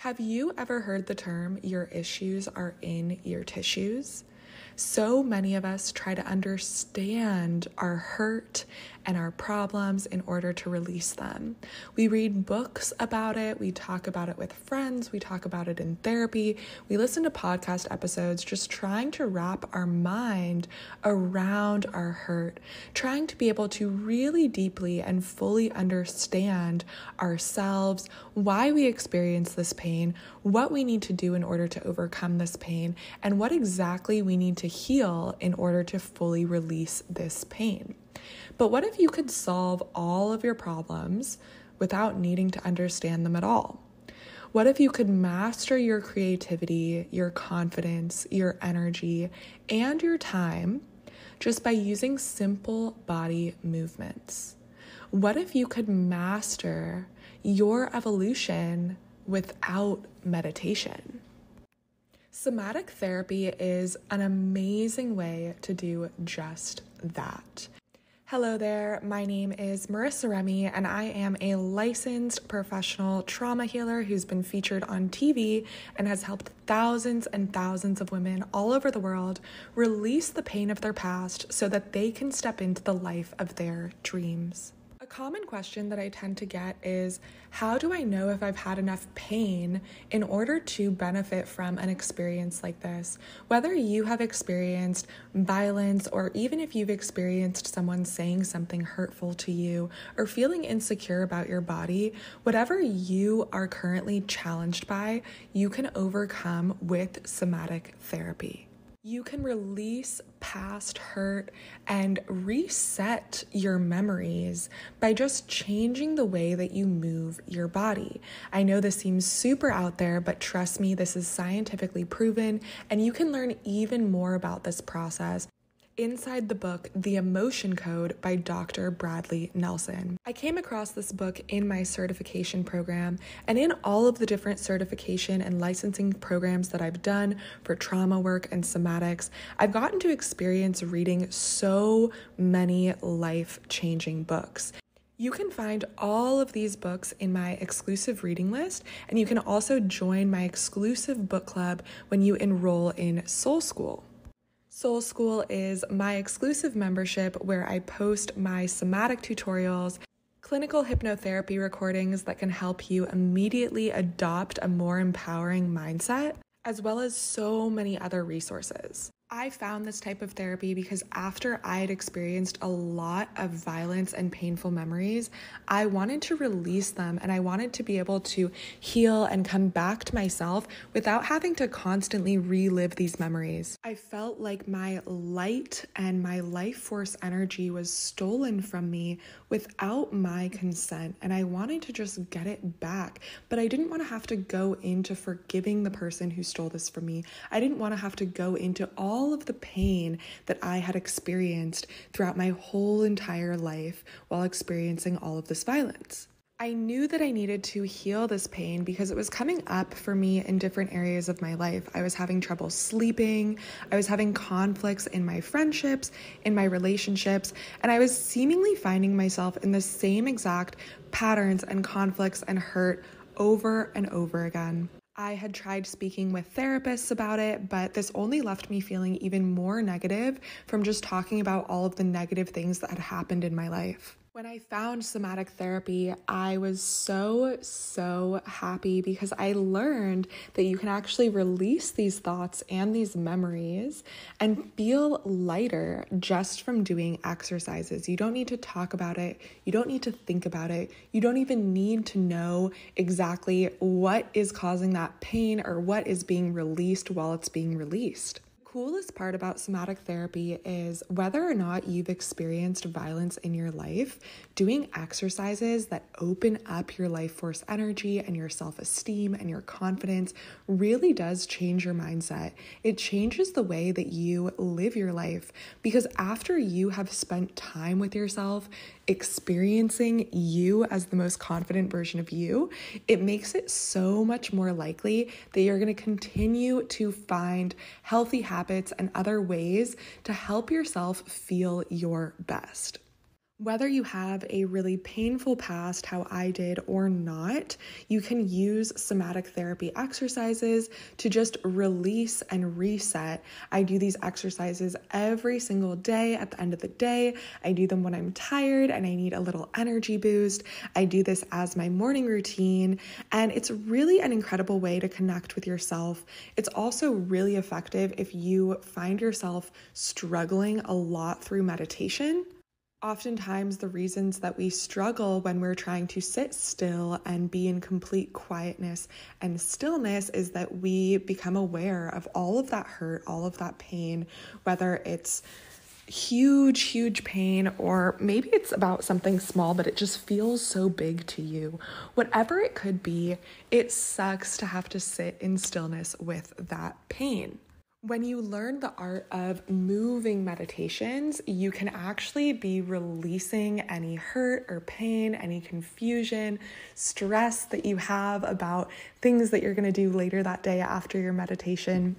Have you ever heard the term, your issues are in your tissues? So many of us try to understand our hurt and our problems in order to release them. We read books about it, we talk about it with friends, we talk about it in therapy, we listen to podcast episodes just trying to wrap our mind around our hurt, trying to be able to really deeply and fully understand ourselves, why we experience this pain, what we need to do in order to overcome this pain, and what exactly we need to heal in order to fully release this pain. But what if you could solve all of your problems without needing to understand them at all? What if you could master your creativity, your confidence, your energy, and your time just by using simple body movements? What if you could master your evolution without meditation? Somatic therapy is an amazing way to do just that. Hello there, my name is Marissa Remy, and I am a licensed professional trauma healer who's been featured on TV and has helped thousands and thousands of women all over the world release the pain of their past so that they can step into the life of their dreams. A common question that I tend to get is, how do I know if I've had enough pain in order to benefit from an experience like this? Whether you have experienced violence, or even if you've experienced someone saying something hurtful to you or feeling insecure about your body, whatever you are currently challenged by, you can overcome with somatic therapy. You can release past hurt and reset your memories by just changing the way that you move your body. I know this seems super out there, but trust me, this is scientifically proven, and you can learn even more about this process inside the book, The Emotion Code by Dr. Bradley Nelson. I came across this book in my certification program, and in all of the different certification and licensing programs that I've done for trauma work and somatics, I've gotten to experience reading so many life-changing books. You can find all of these books in my exclusive reading list, and you can also join my exclusive book club when you enroll in Soul School. Soul School is my exclusive membership where I post my somatic tutorials, clinical hypnotherapy recordings that can help you immediately adopt a more empowering mindset, as well as so many other resources. I found this type of therapy because after I had experienced a lot of violence and painful memories, I wanted to release them, and I wanted to be able to heal and come back to myself without having to constantly relive these memories. I felt like my light and my life force energy was stolen from me without my consent, and I wanted to just get it back, but I didn't want to have to go into forgiving the person who stole this from me. I didn't want to have to go into all of the pain that I had experienced throughout my whole entire life while experiencing all of this violence. I knew that I needed to heal this pain because it was coming up for me in different areas of my life. I was having trouble sleeping, I was having conflicts in my friendships, in my relationships, and I was seemingly finding myself in the same exact patterns and conflicts and hurt over and over again. I had tried speaking with therapists about it, but this only left me feeling even more negative from just talking about all of the negative things that had happened in my life. When I found somatic therapy, I was so happy because I learned that you can actually release these thoughts and these memories and feel lighter just from doing exercises. You don't need to talk about it. You don't need to think about it. You don't even need to know exactly what is causing that pain or what is being released while it's being released. The coolest part about somatic therapy is whether or not you've experienced violence in your life, doing exercises that open up your life force energy and your self-esteem and your confidence really does change your mindset. It changes the way that you live your life, because after you have spent time with yourself, experiencing you as the most confident version of you, it makes it so much more likely that you're going to continue to find healthy habits and other ways to help yourself feel your best. Whether you have a really painful past, how I did, or not, you can use somatic therapy exercises to just release and reset. I do these exercises every single day at the end of the day. I do them when I'm tired and I need a little energy boost. I do this as my morning routine, and it's really an incredible way to connect with yourself. It's also really effective if you find yourself struggling a lot through meditation. Oftentimes, the reasons that we struggle when we're trying to sit still and be in complete quietness and stillness is that we become aware of all of that hurt, all of that pain, whether it's huge pain, or maybe it's about something small, but it just feels so big to you. Whatever it could be, it sucks to have to sit in stillness with that pain. When you learn the art of moving meditations, you can actually be releasing any hurt or pain, any confusion, stress that you have about things that you're going to do later that day after your meditation,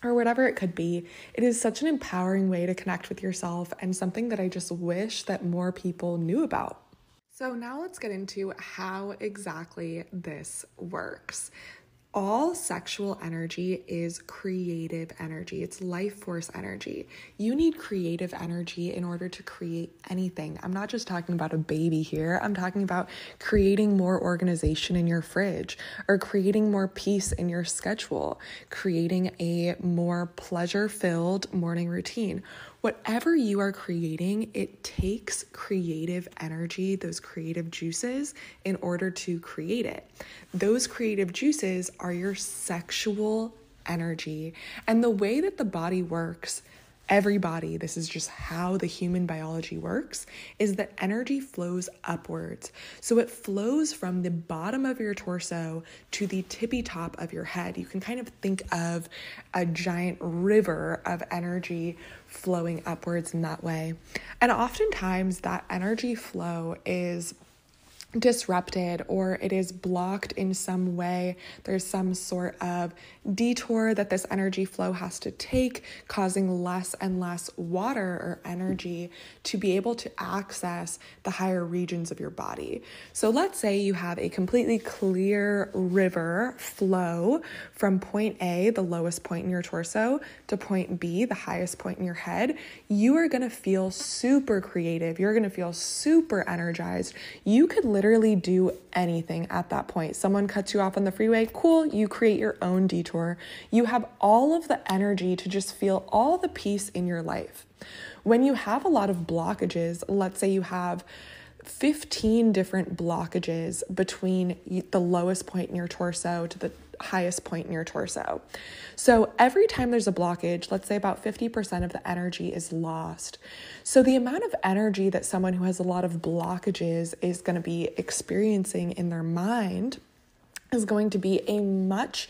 or whatever it could be. It is such an empowering way to connect with yourself, and something that I just wish that more people knew about. So now let's get into how exactly this works. All sexual energy is creative energy. It's life force energy. You need creative energy in order to create anything. I'm not just talking about a baby here. I'm talking about creating more organization in your fridge, or creating more peace in your schedule, creating a more pleasure-filled morning routine. Whatever you are creating, it takes creative energy, those creative juices, in order to create it. Those creative juices are your sexual energy. And the way that the body works, everybody, this is just how the human biology works, is that energy flows upwards. So it flows from the bottom of your torso to the tippy top of your head. You can kind of think of a giant river of energy flowing upwards in that way. And oftentimes that energy flow is disrupted, or it is blocked in some way. There's some sort of detour that this energy flow has to take, causing less and less water or energy to be able to access the higher regions of your body. So let's say you have a completely clear river flow from point A, the lowest point in your torso, to point B, the highest point in your head. You are going to feel super creative. You're going to feel super energized. You could literally do anything at that point. Someone cuts you off on the freeway, cool, you create your own detour. You have all of the energy to just feel all the peace in your life. When you have a lot of blockages, let's say you have 15 different blockages between the lowest point in your torso to the highest point in your torso. So every time there's a blockage, let's say about 50% of the energy is lost. So the amount of energy that someone who has a lot of blockages is going to be experiencing in their mind is going to be a much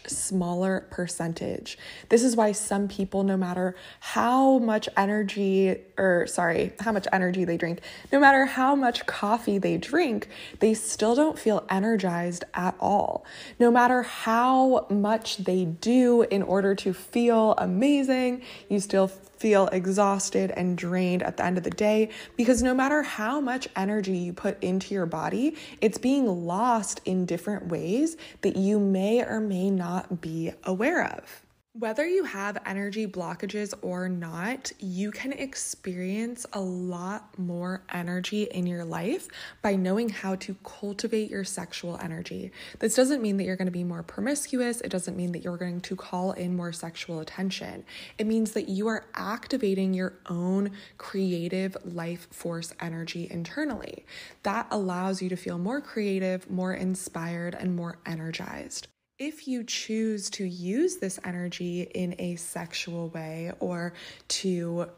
smaller percentage. This is why some people, no matter how much energy they drink, no matter how much coffee they drink, they still don't feel energized at all. No matter how much they do in order to feel amazing, you still feel exhausted and drained at the end of the day, because no matter how much energy you put into your body, it's being lost in different ways that you may or may not be aware of. Whether you have energy blockages or not, you can experience a lot more energy in your life by knowing how to cultivate your sexual energy. This doesn't mean that you're going to be more promiscuous. It doesn't mean that you're going to call in more sexual attention. It means that you are activating your own creative life force energy internally. That allows you to feel more creative, more inspired, and more energized. If you choose to use this energy in a sexual way, or to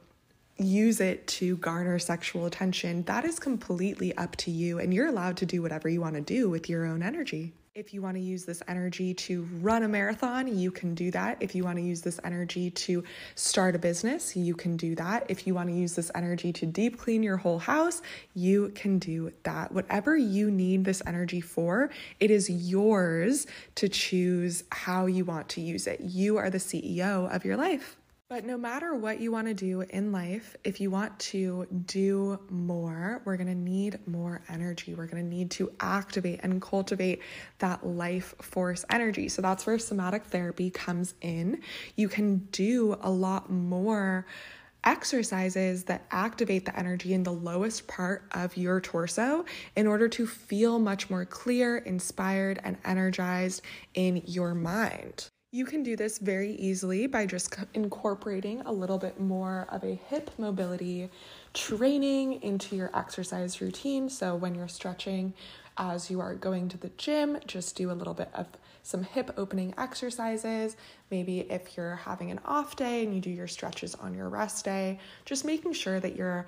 use it to garner sexual attention, that is completely up to you, and you're allowed to do whatever you want to do with your own energy. If you want to use this energy to run a marathon, you can do that. If you want to use this energy to start a business, you can do that. If you want to use this energy to deep clean your whole house, you can do that. Whatever you need this energy for, it is yours to choose how you want to use it. You are the CEO of your life. But no matter what you want to do in life, if you want to do more, we're going to need more energy. We're going to need to activate and cultivate that life force energy. So that's where somatic therapy comes in. You can do a lot more exercises that activate the energy in the lowest part of your torso in order to feel much more clear, inspired, and energized in your mind. You can do this very easily by just incorporating a little bit more of a hip mobility training into your exercise routine. So when you're stretching as you are going to the gym, just do a little bit of some hip opening exercises. Maybe if you're having an off day and you do your stretches on your rest day, just making sure that you're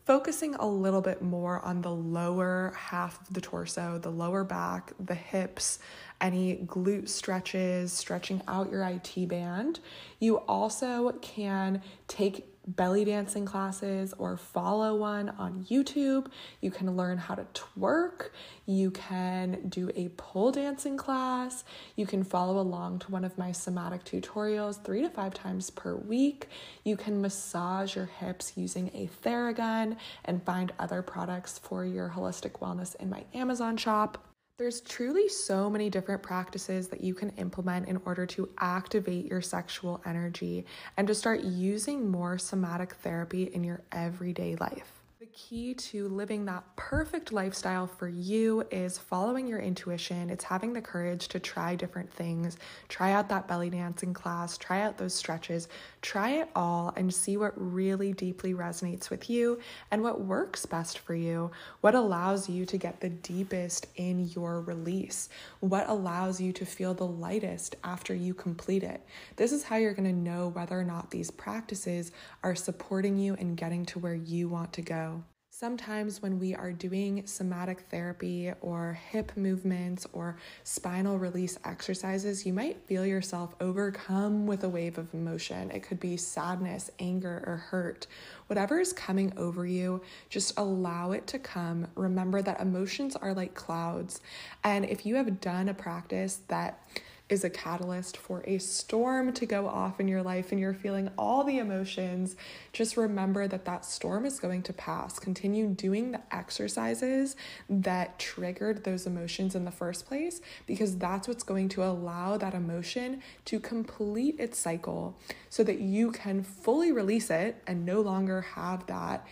focusing a little bit more on the lower half of the torso, the lower back, the hips, any glute stretches, stretching out your IT band. You also can take belly dancing classes or follow one on YouTube. You can learn how to twerk. You can do a pole dancing class. You can follow along to one of my somatic tutorials 3 to 5 times per week. You can massage your hips using a Theragun and find other products for your holistic wellness in my Amazon shop. There's truly so many different practices that you can implement in order to activate your sexual energy and to start using more somatic therapy in your everyday life. The key to living that perfect lifestyle for you is following your intuition. It's having the courage to try different things, try out that belly dancing class, try out those stretches, try it all and see what really deeply resonates with you and what works best for you, what allows you to get the deepest in your release, what allows you to feel the lightest after you complete it. This is how you're going to know whether or not these practices are supporting you in getting to where you want to go. Sometimes when we are doing somatic therapy or hip movements or spinal release exercises, you might feel yourself overcome with a wave of emotion. It could be sadness, anger, or hurt. Whatever is coming over you, just allow it to come. Remember that emotions are like clouds. And if you have done a practice that is a catalyst for a storm to go off in your life and you're feeling all the emotions, just remember that that storm is going to pass. Continue doing the exercises that triggered those emotions in the first place, because that's what's going to allow that emotion to complete its cycle so that you can fully release it and no longer have that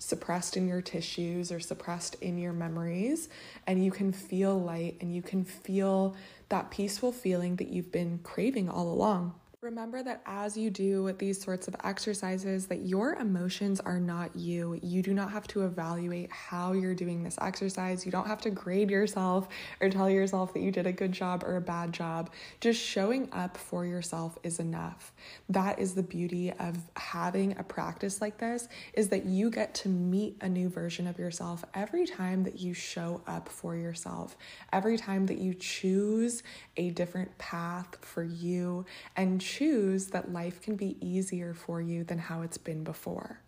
suppressed in your tissues or suppressed in your memories, and you can feel light and you can feel that peaceful feeling that you've been craving all along. Remember that as you do these sorts of exercises, that your emotions are not you. You do not have to evaluate how you're doing this exercise. You don't have to grade yourself or tell yourself that you did a good job or a bad job. Just showing up for yourself is enough. That is the beauty of having a practice like this, is that you get to meet a new version of yourself every time that you show up for yourself, every time that you choose a different path for you and choose that life can be easier for you than how it's been before.